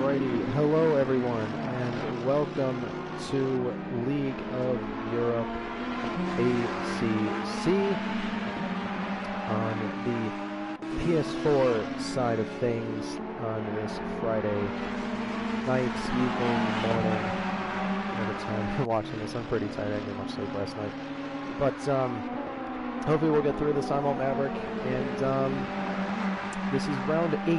Alrighty, hello everyone, and welcome to League of Europe ACC on the PS4 side of things on this Friday night, evening, morning, whatever time you're watching this. I'm pretty tired, I didn't get much sleep last night. But hopefully we'll get through this. I'm Alt Maverick, and this is round 8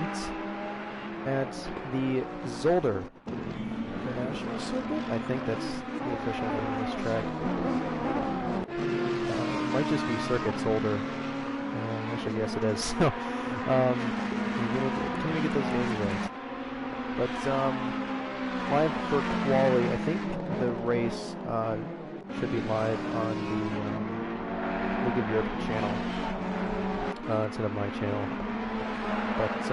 at the Zolder International Circuit. I think that's the official name of this track. Might just be Circuit Zolder. Actually, yes it is. So, can we get those names right? But, live for quali, I think the race should be live on the League of Europe channel instead of my channel. But,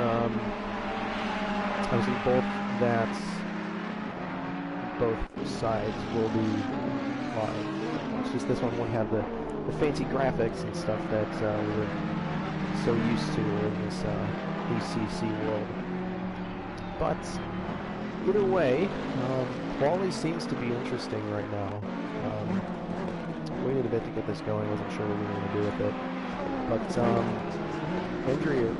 obviously both sides will be live. It's just this one won't have the fancy graphics and stuff that we were so used to in this ACC world. But either way, quali seems to be interesting right now. Waited a bit to get this going. Wasn't sure what we were going to do with it, but Andrea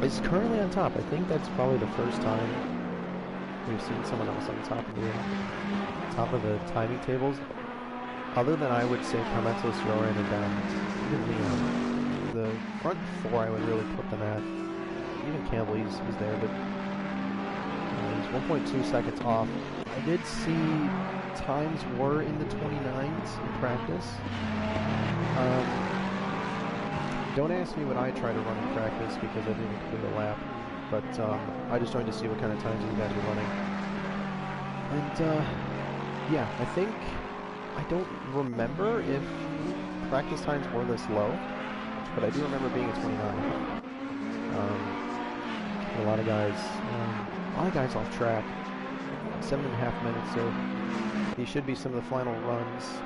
is currently on top. I think that's probably the first time we've seen someone else on top of the timing tables, other than I would say Carmentos, Joran, and even Leon. The front four I would really put them at. Even Campbell, he's there, but he's 1.2 seconds off. I did see times were in the 29s in practice. Don't ask me what I try to run in practice because I didn't complete a lap, but I just wanted to see what kind of times you guys were running. And yeah, I don't remember if practice times were this low, but I do remember being at 29. A lot of guys off track, 7.5 minutes, so these should be some of the final runs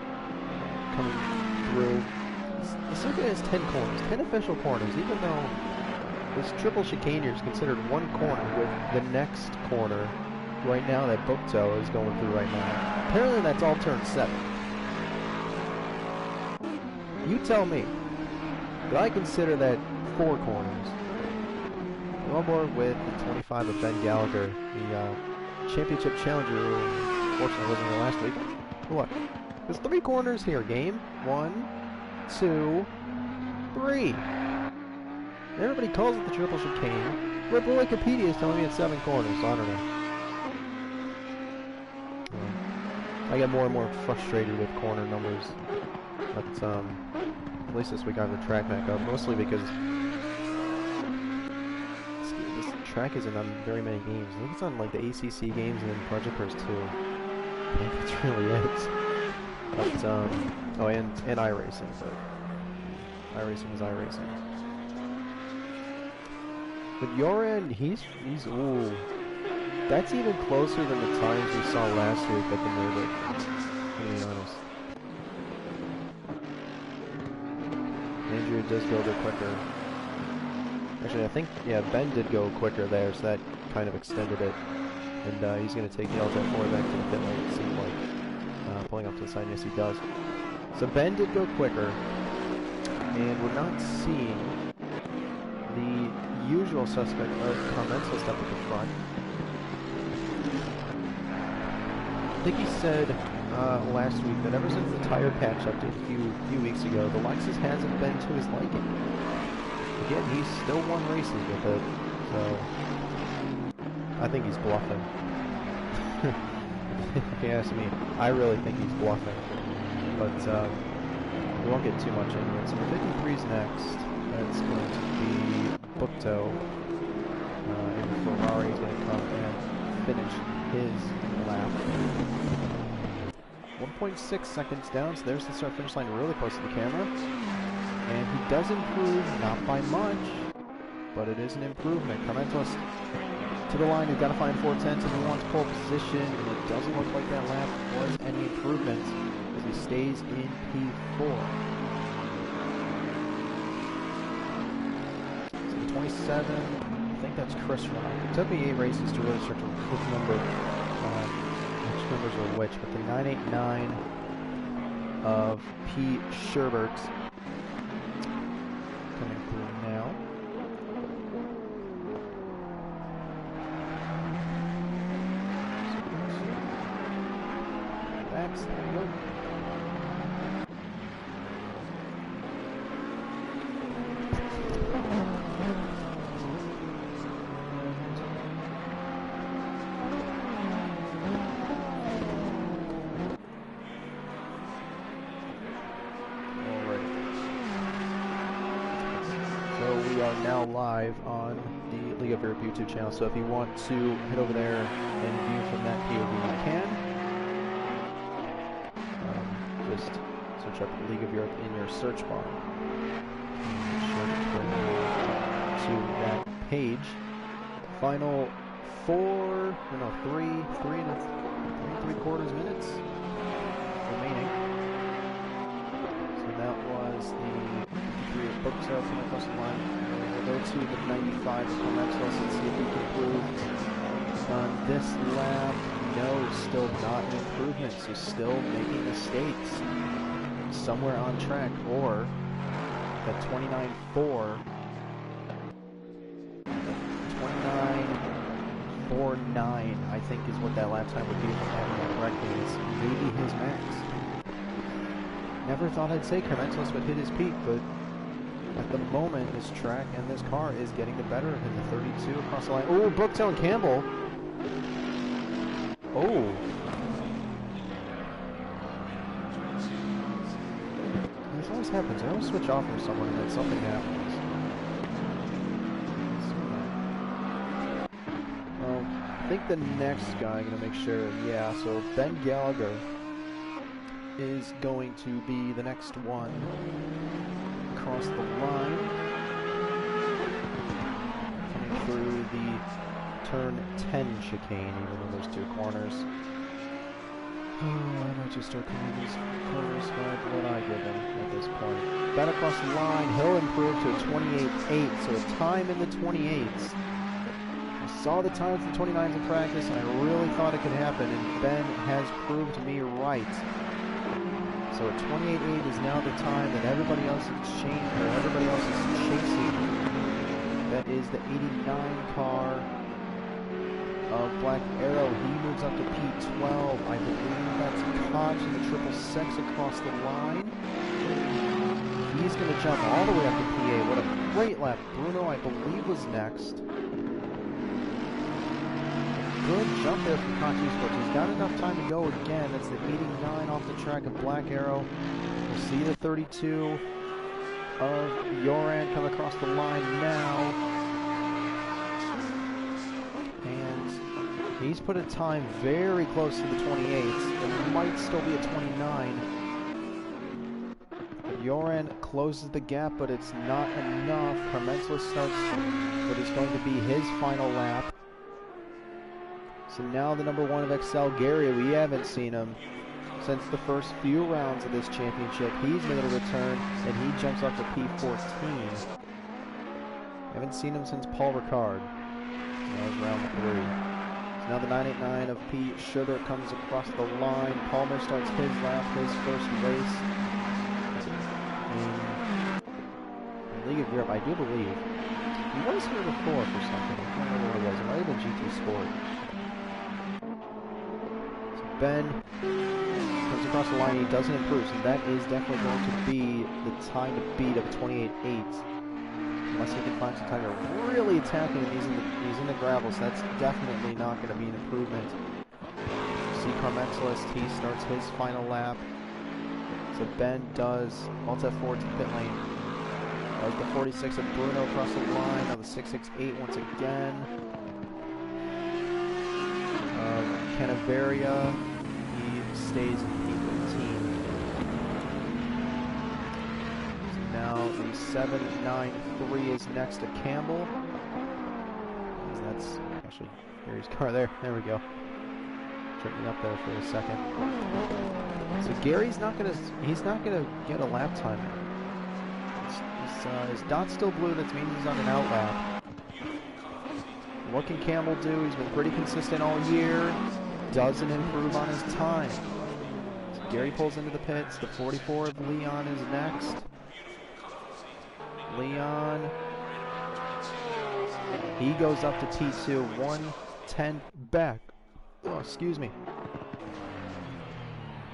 coming through. The circuit has 10 corners, 10 official corners, even though this triple chicane here is considered one corner, with the next corner right now that Bookto is going through right now. Apparently that's all turn 7. You tell me, but I consider that 4 corners. We're on board with the 25 of Ben Gallagher, the championship challenger who unfortunately wasn't here last week. What? There's 3 corners here, game. 1, 2, 3. Everybody calls it the triple chicane. But Wikipedia is telling me it's 7 corners, so I don't know. I get more and more frustrated with corner numbers. But at least this week I have the track back up, mostly because this track isn't on very many games. I think it's on like the ACC games and then Project Cars 2. I think that's really it. But, oh, and iRacing, but iRacing is iRacing. But Joran, he's ooh, that's even closer than the times we saw last week at the Nürburgring, to be honest. Andrew does go a bit quicker. Actually, I think, yeah, Ben did go quicker there, so that kind of extended it. And he's going to take the LZ4 back to the pit lane, it seemed like. Pulling up to the side, yes he does. So Ben did go quicker, and we're not seeing the usual suspect of Carmentos step at the front. I think he said last week that ever since the tire patch update a few weeks ago, the Lexus hasn't been to his liking. Again, he's still won races with it, so I think he's bluffing. If you ask me, I really think he's bluffing, but we won't get too much into it. So the 53's next. That's going to be Bookto, and Ferrari's going to come and finish his lap. 1.6 seconds down, so there's the start-finish line really close to the camera. And he does improve, not by much, but it is an improvement. Carmentos to the line, he's got to find 410s if he wants pole position, and it doesn't look like that lap was any improvement as he stays in P4. So the 27, I think that's Chris Rock. It took me 8 races to really start to remember which numbers were which, but the 989 of P. Sherbert coming through now. That's good. We are now live on the League of Europe YouTube channel, so if you want to head over there and view from that POV, you can. Just search up League of Europe in your search bar. To that page. Final 3.75 minutes remaining. So that was the books out from across the line. We'll go to the 95 of Comexos and see if we can improve on this lap. No, still not an improvement, so still making mistakes somewhere on track, or that 29.4, 29.49, I think is what that lap time would be if I'm having that correctly. Is maybe his max. Never thought I'd say Comexos would hit his peak, but at the moment, this track and this car is getting the better of him. The 32 across the line. Oh, Brooktail and Campbell. Oh. This always happens. I always switch off from someone and then something happens. I think the next guy, I'm going to make sure, yeah, so Ben Gallagher is going to be the next one across the line, coming through the turn 10 chicane, even though there's 2 corners. Oh, I might just start calling these corners by what I give him at this point. Ben across the line, he'll improve to a 28.8, so a time in the 28s. I saw the times in the 29s in practice, and I really thought it could happen, and Ben has proved me right. So a 28.8 is now the time that everybody else is chasing. That is the 89 car of Black Arrow. He moves up to P12. I believe that's Koch in the 666 across the line. He's going to jump all the way up to P8. What a great lap. Bruno, I believe, was next. Good jump there from Koch Esports. He's got enough time to go again. That's the 89 off the track of Black Arrow. We'll see the 32 of Yoran come across the line now. And he's put a time very close to the 28s. It might still be a 29. Yoran closes the gap, but it's not enough. Carmenzla starts what is going to be his final lap. So now the number 1 of Excel, Gary, we haven't seen him since the first few rounds of this championship. He's made a return, and he jumps up to P14. Haven't seen him since Paul Ricard. That was round 3. So now the 989 of P. Sugar comes across the line. Palmer starts his lap, his first race in League of Europe, I do believe. He was here before for something. I can't remember what it was. It might have been GT Sport. Ben comes across the line, he doesn't improve, so that is definitely going to be the time to beat of 28.8. Unless he can find some time to really attack him, he's in the gravel, so that's definitely not going to be an improvement. See Carmexlist, he starts his final lap. So Ben does, well, it's at 4 to the pit lane. That was the 46 of Bruno across the line, now the 668 once again. Canaveria, he stays in P15. So now the 793 is next to Campbell. That's actually Gary's car there. There we go. Tripped me up there for a second. So Gary's he's not gonna get a lap time. His dot's still blue, that means he's on an out lap. what can Campbell do? He's been pretty consistent all year. Doesn't improve on his time. So Gary pulls into the pits. The 44 of Leon is next. Leon. He goes up to P2. 110 back. Oh, excuse me.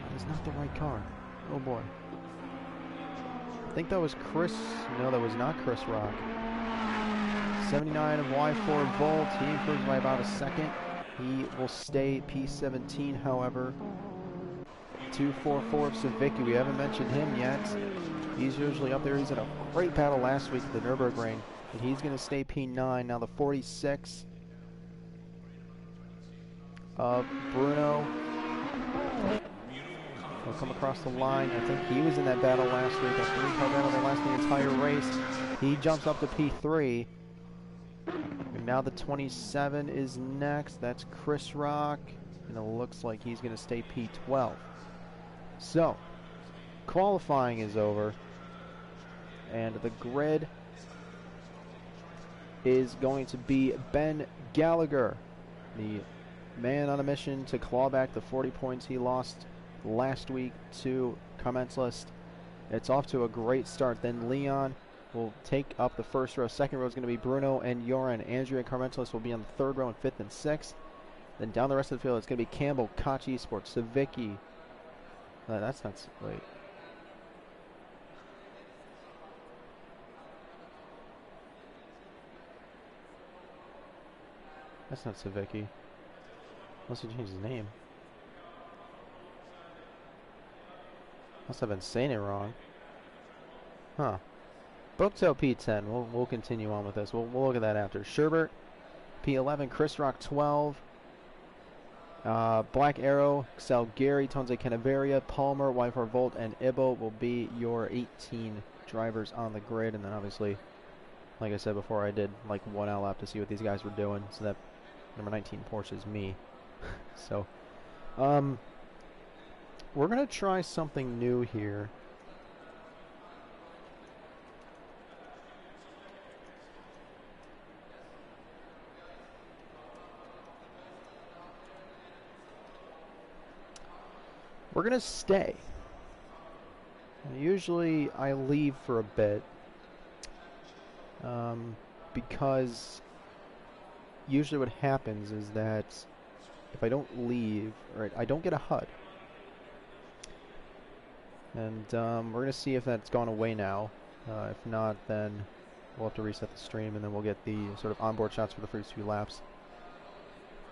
That is not the right car. Oh boy. I think that was Chris. No, that was not Chris Rock. 79 of Y4 Volt. He improves by about a second. He will stay P17, however. 244 of Savicki. We haven't mentioned him yet. He's usually up there. He's in a great battle last week at the Nürburgring. And he's going to stay P9. Now the 46 of Bruno will come across the line. I think he was in that battle last week. That 3-car battle that lasted the entire race. He jumps up to P3. And now the 27 is next. That's Chris Rock. And it looks like he's going to stay P12. So, qualifying is over. And the grid is going to be Ben Gallagher, the man on a mission to claw back the 40 points he lost last week to Carmentlist. It's off to a great start. Then Leon will take up the first row. Second row is going to be Bruno and Joran. Andrew and Carmentlist will be on the third row and fifth and sixth. Then down the rest of the field, it's going to be Campbell, Koch Esports, Savicki. That's not... Wait. That's not Savicki. Unless he changed his name. Must have been saying it wrong. Huh. Booktail P10. We'll continue on with this. We'll look at that after. Sherbert P11. Chris Rock 12. Black Arrow, Excel Gary, Tonze Canaveria, Palmer, Y4 Volt, and Ibo will be your 18 drivers on the grid. And then obviously, like I said before, I did like 1 out lap to see what these guys were doing. So that number 19 Porsche is me. So, we're going to try something new here. We're going to stay. Usually I leave for a bit because usually what happens is that if I don't leave, right, I don't get a HUD. And we're going to see if that's gone away now. If not, then we'll have to reset the stream and then we'll get the sort of onboard shots for the first few laps.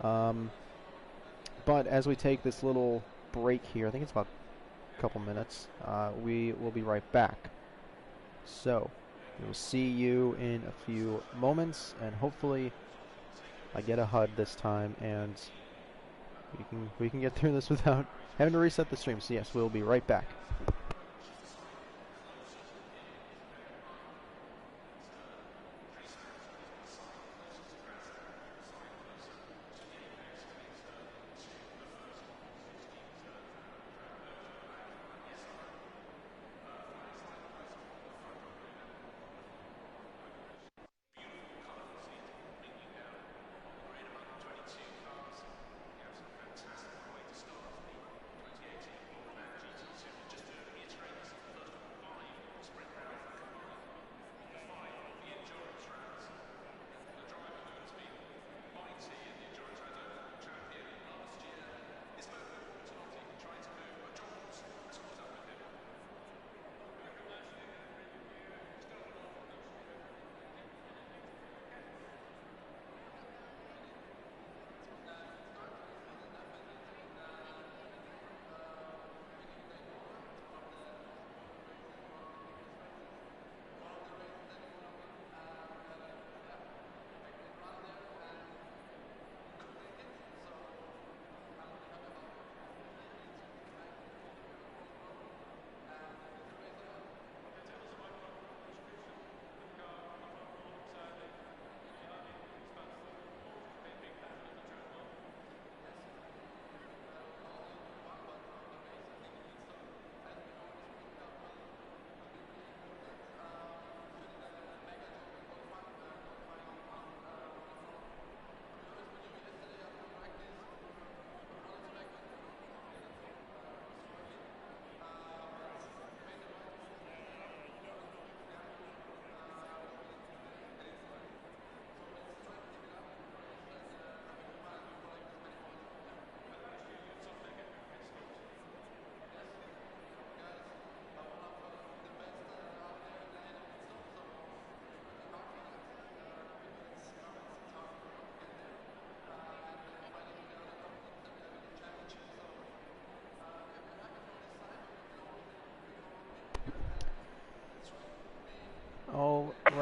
But as we take this little break here, I think it's about a couple minutes, we will be right back. So we will see you in a few moments, and hopefully I get a HUD this time and we can get through this without having to reset the stream. So yes, we'll be right back.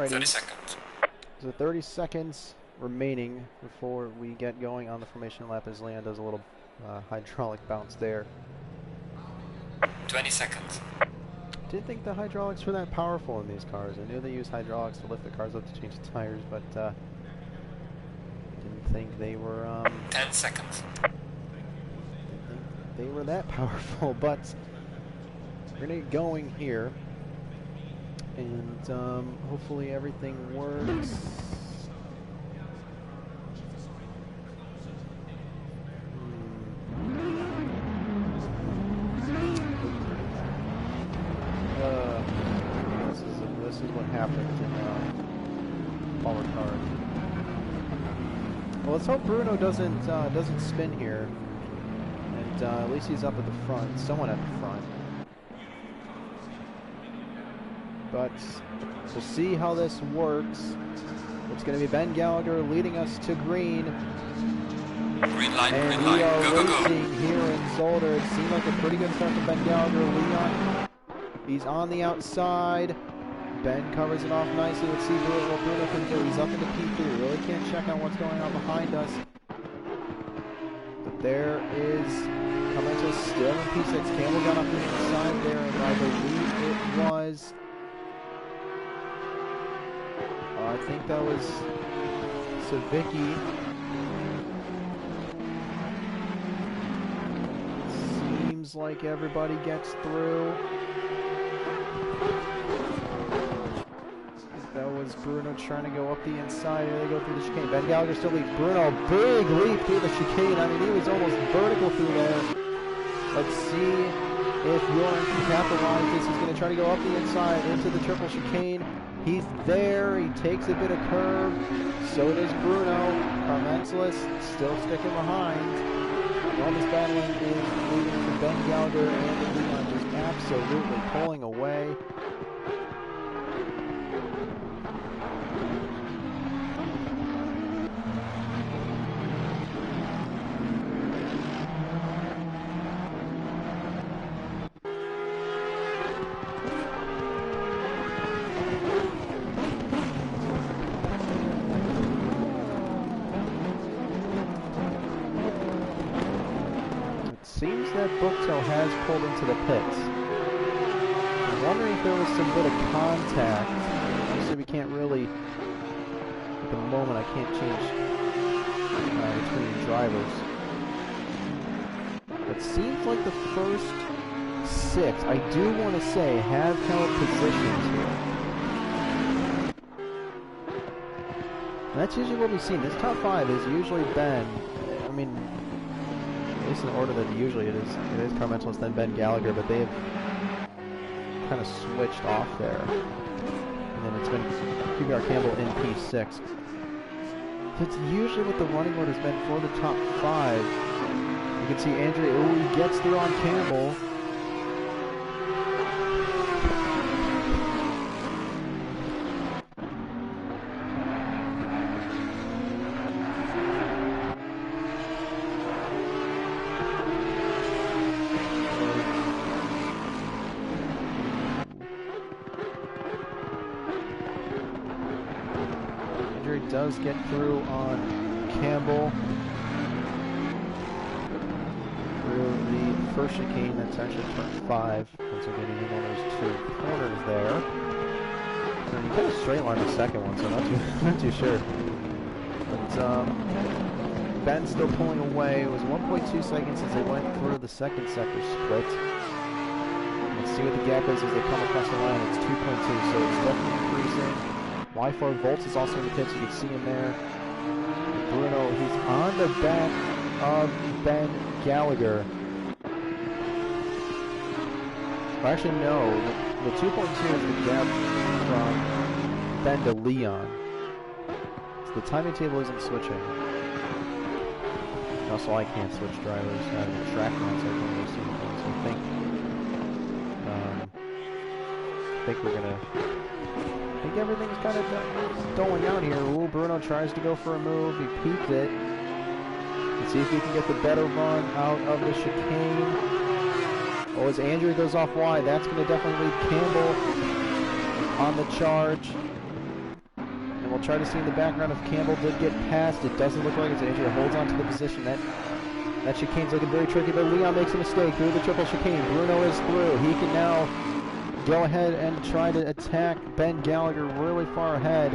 Alrighty. 30 seconds. So 30 seconds remaining before we get going on the formation lap as Leon does a little hydraulic bounce there. 20 seconds. Didn't think the hydraulics were that powerful in these cars. I knew they used hydraulics to lift the cars up to change the tires, but didn't think they were 10 seconds. Didn't think they were that powerful, but we're gonna get going here, and hopefully everything works. This is what happens in power cars. Well, let's hope Bruno doesn't spin here, and at least he's up at the front, someone at the front. But we'll see how this works. It's going to be Ben Gallagher leading us to green. Green light, and green we light. are Go, go, go. racing here in Zolder. It seemed like a pretty good start for Ben Gallagher. Leon, he's on the outside. Ben covers it off nicely. Let's see what Bruno can do. He's up into P3. Really can't check on what's going on behind us. But there is Carmentos still in P6. Campbell got off the inside there, and I believe it was... I think that was Savicki. Seems like everybody gets through. That was Bruno trying to go up the inside. Here they go through the chicane. Ben Gallagher still leads. Bruno, big leap through the chicane. I mean, he was almost vertical through there. Let's see if Joran can capitalize this. He's going to try to go up the inside into the triple chicane. He's there. He takes a bit of curve. So does Bruno. Carmentos still sticking behind. All this battling is leading to Ben Gallagher and Leon just absolutely pulling away. Seems that Booktail has pulled into the pits. I'm wondering if there was some bit of contact. Obviously we can't really, at the moment I can't change between drivers. It seems like the first 6, I do want to say, have held positions here. And that's usually what we've seen. This top 5 has usually been, I mean, at least in the order that usually it is Carmentos, then Ben Gallagher, but they have kind of switched off there. And then it's been QBR Campbell in P6. That's usually what the running order has been for the top 5. You can see Andrea, he gets through on Campbell. Does get through on Campbell through the first chicane. That's actually turn 5. Once we're getting in on those 2 corners there. And he kind of straight line the second one, so not too sure. But Ben's still pulling away. It was 1.2 seconds as they went through the second sector split. Let's see what the gap is as they come across the line. It's 2.2, so it's definitely increasing. Y4 Volts is also in the pits. You can see him there. Bruno, he's on the back of Ben Gallagher. Or actually, no. The 2.2 is the gap from Ben to Leon. So the timing table isn't switching. Also, I can't switch drivers out of the track runs. I can't really see anything. So I think we're gonna. I think everything's kind of going out here. Ooh, Bruno tries to go for a move. He peeked it. Let's see if he can get the better run out of the chicane. Oh, as Andrew goes off wide, that's going to definitely lead Campbell on the charge. we'll try to see in the background if Campbell did get past. It doesn't look like it's Andrea holds on to the position. That chicane's looking very tricky, but Leon makes a mistake through the triple chicane. Bruno is through. He can now go ahead and try to attack Ben Gallagher really far ahead.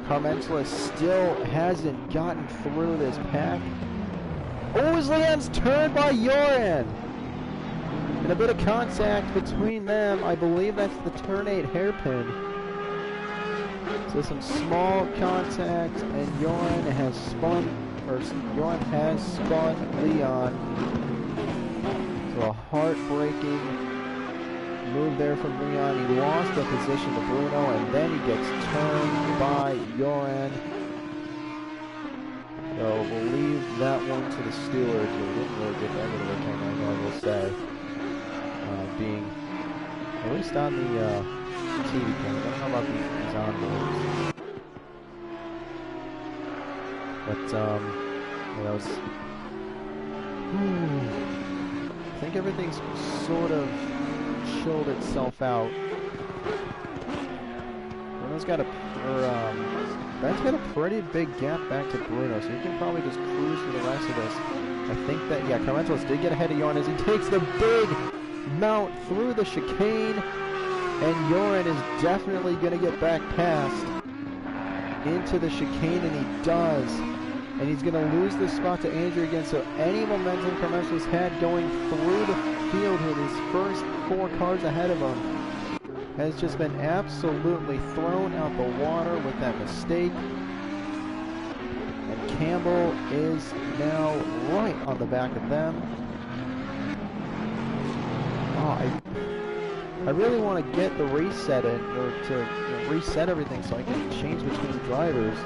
Carmentala still hasn't gotten through this pack. Oh, as Leon's turned by Joran! And a bit of contact between them. I believe that's the turn 8 hairpin. So some small contact, and Joran has spun Leon. So a heartbreaking move there from Leon. He lost the position to Bruno, and then he gets turned by Joran. So we'll leave that one to the stewards. We didn't really get that little return, I will say. Being at least on the TV camera. I don't know about these onboards. But, that was... I think everything's sort of chilled itself out. Bruno's got Ben's got a pretty big gap back to Bruno, so he can probably just cruise for the rest of this. I think that, yeah, Carmentos did get ahead of Joran as he takes the big mount through the chicane, and Joran is definitely going to get back past into the chicane, and he does. And he's going to lose the spot to Andrew again, so any momentum Carmentos had going through the field here, these first 4 cars ahead of him, has just been absolutely thrown out the water with that mistake. And Campbell is now right on the back of them. Oh, I really want to get the reset in, or to reset everything so I can change between drivers.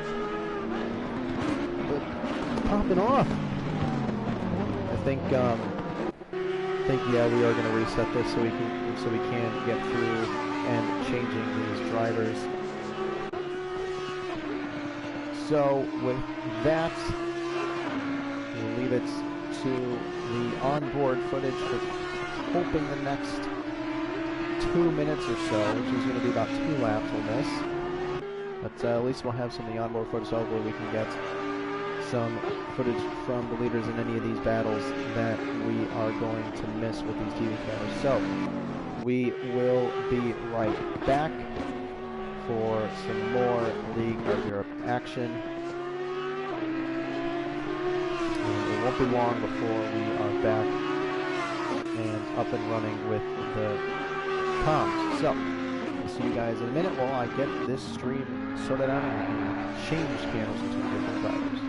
But it's popping off. I think yeah, we are going to reset this so we can get through and changing these drivers. So with that, we'll leave it to the onboard footage for hoping the next 2 minutes or so, which is going to be about 2 laps we'll miss. But at least we'll have some of the onboard footage, so hopefully we can get some footage from the leaders in any of these battles that we are going to miss with these TV cameras. So we will be right back for some more League of Europe action. And it won't be long before we are back and up and running with the comms. So we'll see you guys in a minute while I get this stream sorted out and change channels between different drivers.